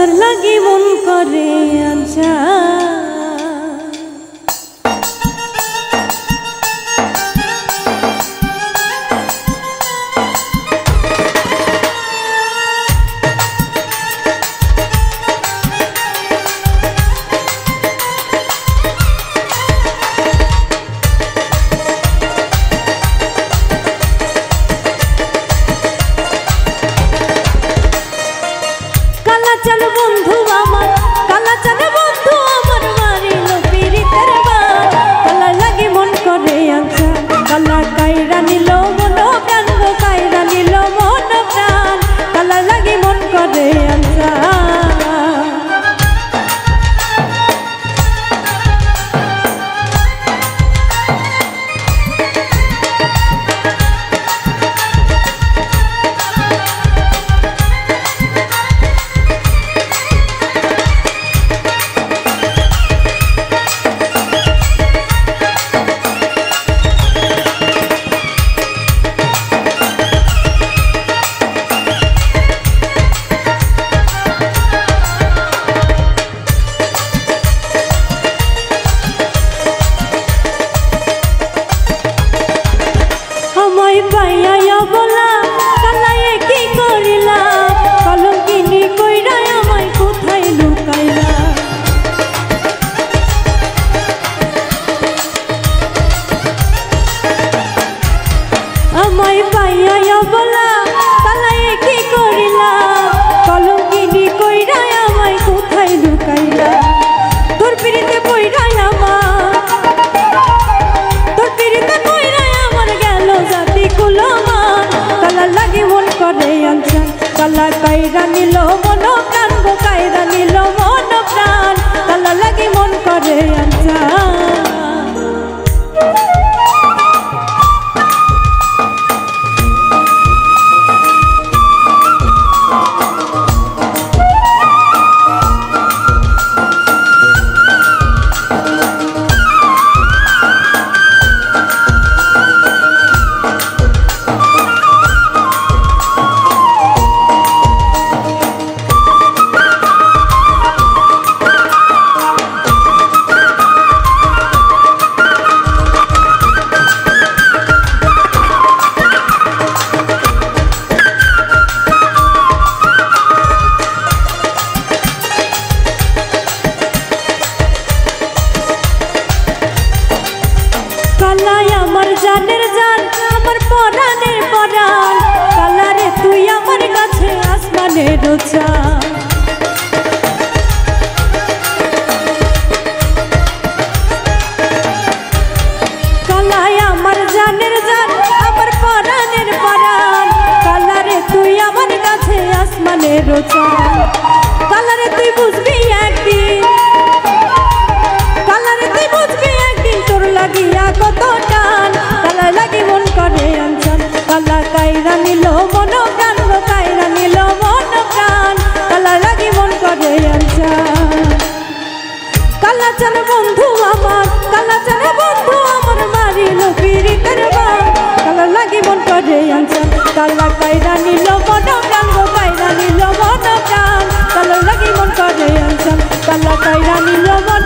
colour লাগি মন করে আচ্ছা কালাচান বন্ধু আমার কালাচান বন্ধু আমার মারিল পীড়িতের বান কালা লাগি মন করে আচ্ছা কালা কাইরা নিল মন প্রাণ গো কাইরা নিল মন প্রাণ কালা লাগি মন করে আচ্ছা পাইয়া বলা কালায়ে কি করিলা কলঙ্কিনী কইরা আমায় কোথায় লুকাইলা আমায় পাইয়া বলা কালায়ে কি করিলা কলঙ্কিনী কইরা আমায় কোথায় লুকাইলা তোর পিরিতে পইরা আমার তোর পিরিতে পইরা আমার গেল জাতি কুলমান কালা লাগি মন করে আনছা কালা কাইরা নিল মন প্রাণ গো কাইরা নিল মন প্রাণ কালা লাগি মন করে আনছা কালাই আমার জানের জান আমার পরাণের পরাণ কালারে তুই আমার কাছে আসমানের চাঁদ কালাই আমার জানের জান আমার পরাণের পরাণ কালারে তুই আমার কাছে আসমানের চাঁদ কালারে তুই বুঝবি একদিন কালারে তুই বুঝবি একদিন তোর লাগিয়া কত টান কালা লাগি মন করে আনছান কালা কাইরা নিল মন প্রাণ গো কাইরা নিল মন প্রাণ কালা লাগি মন করে আনছান কালাচান বন্ধু আমার কালাচান বন্ধু আমার মারিল পীড়িতের বান কালা লাগি মন করে আনছান কালা কাইরা নিল মন প্রাণ গো কাইরা নিল মন প্রাণ কালা লাগি মন করে আনছান কালা কাইরা নিল মন